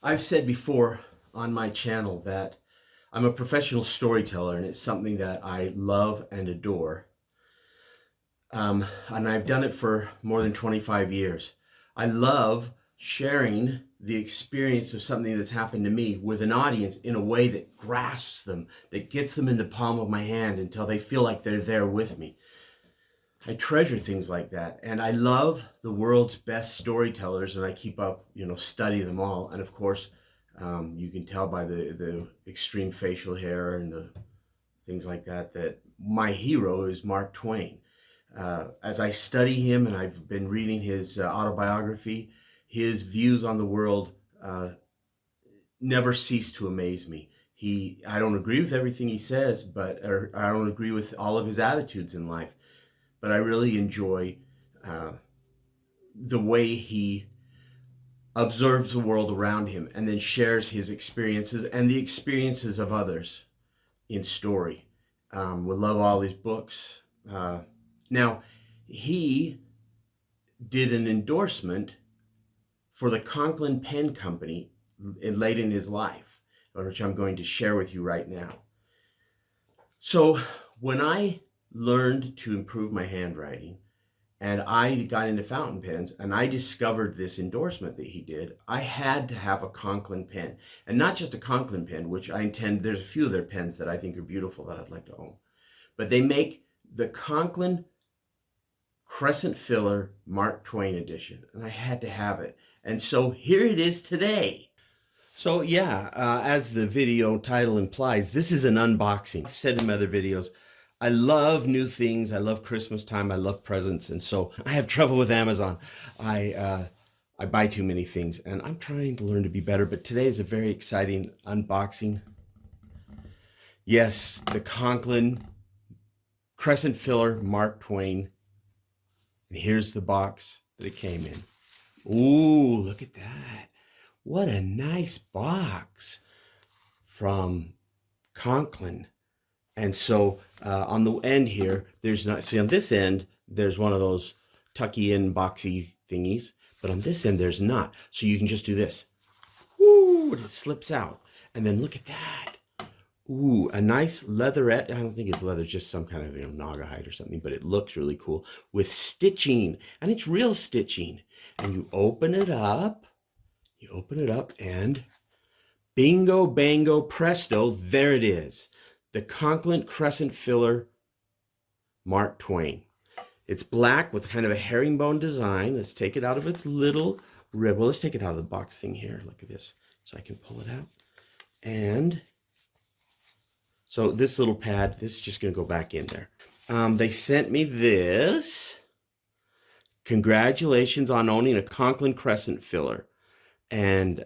I've said before on my channel that I'm a professional storyteller and it's something that I love and adore. And I've done it for more than 25 years. I love sharing the experience of something that's happened to me with an audience in a way that grasps them, that gets them in the palm of my hand until they feel like they're there with me. I treasure things like that. And I love the world's best storytellers, and I keep up, study them all. And of course, you can tell by the extreme facial hair and the things like that, that my hero is Mark Twain. As I study him and I've been reading his autobiography, his views on the world never cease to amaze me. I don't agree with everything he says, or I don't agree with all of his attitudes in life, but I really enjoy uh, the way he observes the world around him and then shares his experiences and the experiences of others in story. We love all his books. Now, he did an endorsement for the Conklin Pen Company late in his life, which I'm going to share with you right now. So when I learned to improve my handwriting and I got into fountain pens and I discovered this endorsement that he did, I had to have a Conklin pen. And not just a Conklin pen, which I intend, there's a few of their pens that I think are beautiful that I'd like to own. But they make the Conklin Crescent Filler Mark Twain edition, and I had to have it. And so here it is today. So yeah, as the video title implies, this is an unboxing. I've said in my other videos, I love new things. I love Christmas time. I love presents. And so I have trouble with Amazon. I buy too many things, and I'm trying to learn to be better. But today is a very exciting unboxing. Yes, the Conklin Crescent Filler Mark Twain. And here's the box that it came in. Ooh, look at that. What a nice box from Conklin. And so on the end here, see on this end, there's one of those tucky in boxy thingies, but on this end, there's not. So you can just do this. Ooh, and it slips out. And then look at that. Ooh, a nice leatherette. I don't think it's leather, just some kind of naga hide or something, but it looks really cool with stitching, and it's real stitching. And you open it up, and bingo, bango, presto, there it is. The Conklin Crescent Filler Mark Twain. It's black with kind of a herringbone design. Let's take it out of its little rib. Well, let's take it out of the box thing here. Look at this, so I can pull it out. And so this little pad, this is just going to go back in there. They sent me this. Congratulations on owning a Conklin Crescent Filler. And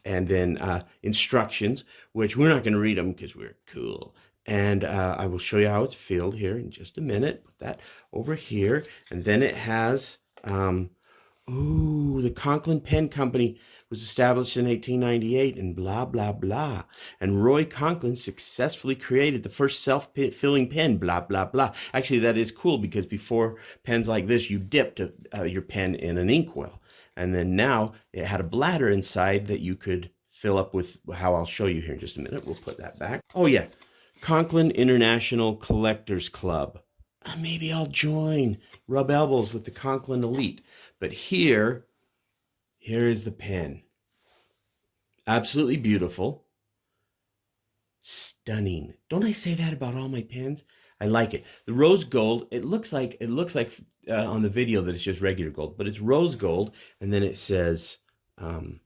then instructions, which we're not going to read them because we're cool. And I will show you how it's filled here in just a minute. Put that over here. And then it has, the Conklin Pen Company was established in 1898 and blah, blah, blah. And Roy Conklin successfully created the first self-filling pen, blah, blah, blah. Actually, that is cool because before pens like this, you dipped your pen in an inkwell. And then now it had a bladder inside that you could fill up with how I'll show you here in just a minute. We'll put that back. Oh yeah, Conklin International Collectors Club. Maybe I'll join, rub elbows with the Conklin elite. But here is the pen. Absolutely beautiful. Stunning. Don't I say that about all my pens? I like it. The rose gold, it looks like on the video that it's just regular gold, but it's rose gold. And then it says, can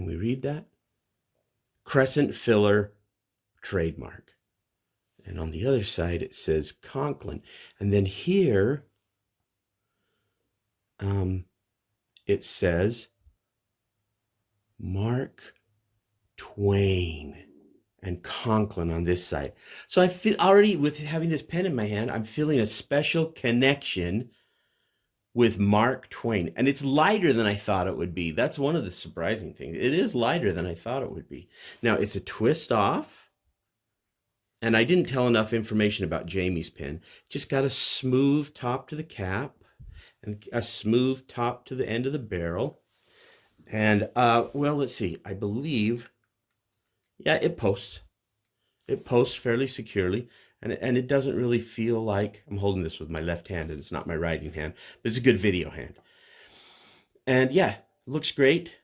we read that? Crescent Filler trademark. And on the other side, it says Conklin. And then here, it says Mark Twain and Conklin on this side. So I feel already, with having this pen in my hand, I'm feeling a special connection with Mark Twain. And it's lighter than I thought it would be. That's one of the surprising things. It is lighter than I thought it would be. Now, it's a twist off. And I didn't tell enough information about Jamie's pen. Just got a smooth top to the cap and a smooth top to the end of the barrel. And well, let's see. I believe, yeah, it posts. It posts fairly securely, and it doesn't really feel like I'm holding this with my left hand, and it's not my writing hand, but it's a good video hand. And yeah, looks great,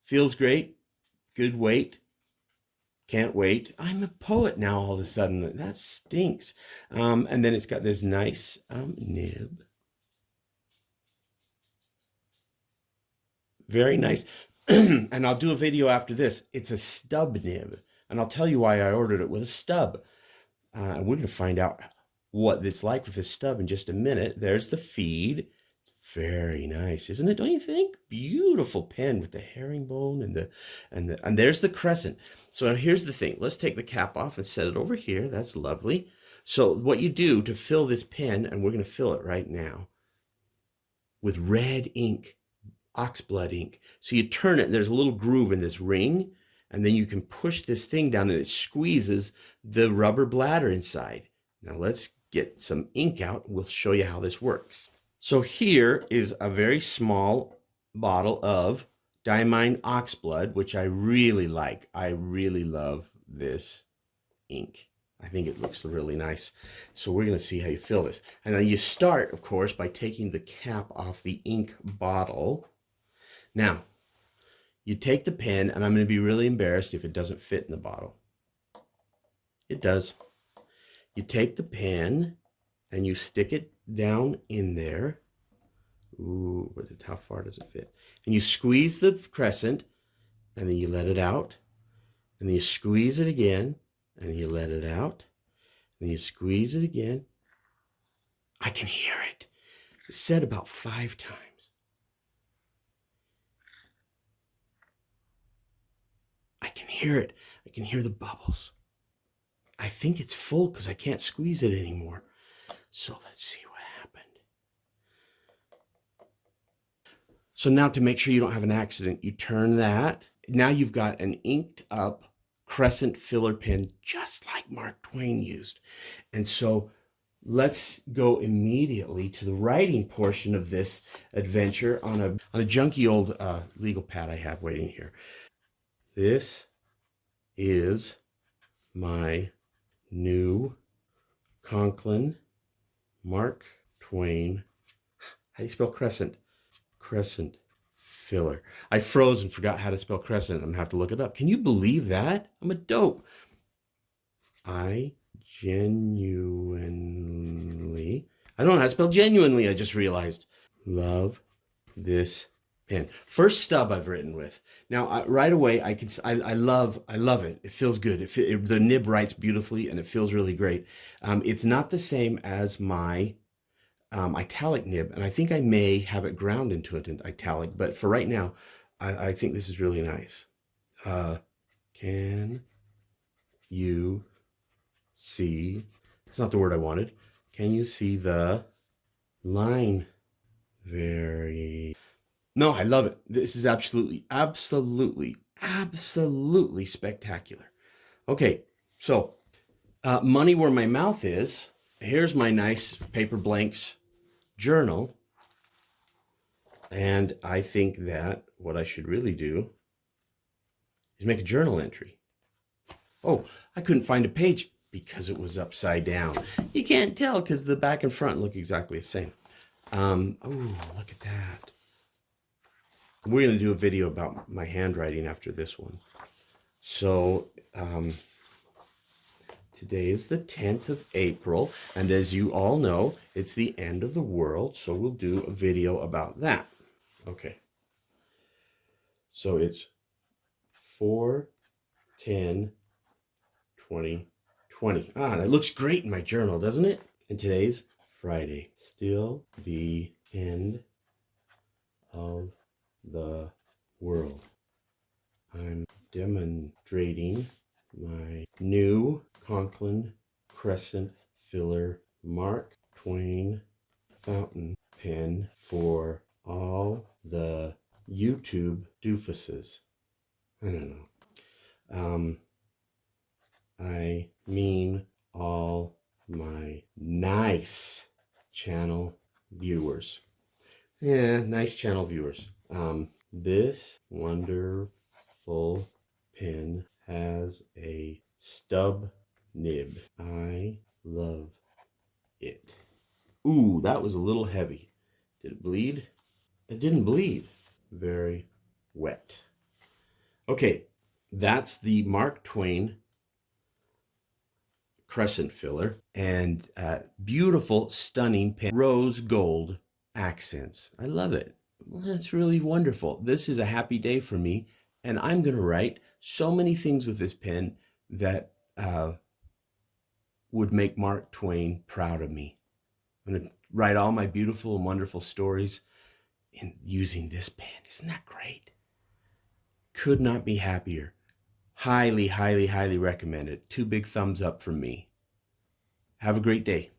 feels great, good weight. Can't wait. I'm a poet now all of a sudden. That stinks. And then it's got this nice nib. Very nice. And I'll do a video after this. It's a stub nib. And I'll tell you why I ordered it with a stub. And we're going to find out what it's like with a stub in just a minute. There's the feed. Very nice, isn't it? Don't you think? Beautiful pen with the herringbone and there's the crescent. So here's the thing. Let's take the cap off and set it over here. That's lovely. So what you do to fill this pen, and we're going to fill it right now with red ink, oxblood ink. So you turn it, and there's a little groove in this ring, and then you can push this thing down, and it squeezes the rubber bladder inside. Now let's get some ink out, and we'll show you how this works. So here is a very small bottle of diamine oxblood, which I really like. I really love this ink. I think it looks really nice. So we're going to see how you fill this. And then you start, of course, by taking the cap off the ink bottle. Now, you take the pen, and I'm going to be really embarrassed if it doesn't fit in the bottle. It does. You take the pen, and you stick it down in there. Ooh, but how far does it fit? And you squeeze the crescent, and then you let it out. And then you squeeze it again, and you let it out. And then you squeeze it again. I can hear it. It's said about 5 times. I can hear it. I can hear the bubbles. I think it's full because I can't squeeze it anymore. So let's see what happened. So now to make sure you don't have an accident, you turn that. Now you've got an inked up crescent filler pen, just like Mark Twain used. And so let's go immediately to the writing portion of this adventure on a junky old legal pad I have waiting here. This is my new Conklin Mark Twain. How do you spell crescent? Crescent filler. I froze and forgot how to spell crescent. I'm gonna have to look it up. Can you believe that? I'm a dope. I don't know how to spell genuinely, I just realized. Love this pen. First stub I've written with. Now, right away, I love it. It feels good. The nib writes beautifully, and it feels really great. It's not the same as my italic nib, and I think I may have it ground into an italic, but for right now, I think this is really nice. Can you see? That's not the word I wanted. Can you see the line? No, I love it. This is absolutely spectacular. Okay, so money where my mouth is. Here's my nice paper blanks journal. And I think that what I should really do is make a journal entry. Oh, I couldn't find a page because it was upside down. You can't tell because the back and front look exactly the same. Oh, look at that. We're going to do a video about my handwriting after this one. So today is the 10th of April, and as you all know, it's the end of the world, so we'll do a video about that. Okay. So it's 4/10/2020. Ah, that looks great in my journal, doesn't it? And today's Friday. Still the end of the world. I'm demonstrating my new Conklin Crescent filler Mark Twain fountain pen for all the YouTube doofuses. I don't know. I mean all my nice channel viewers. Yeah, nice channel viewers. This wonderful pen has a stub nib. I love it. Ooh, that was a little heavy. Did it bleed? It didn't bleed. Very wet. Okay, that's the Mark Twain Crescent filler, and beautiful, stunning pen. Rose gold accents. I love it. Well, that's really wonderful. This is a happy day for me, and I'm going to write so many things with this pen that would make Mark Twain proud of me. I'm going to write all my beautiful and wonderful stories in using this pen. Isn't that great? Could not be happier. Highly, highly, highly recommend it. 2 big thumbs up from me. Have a great day.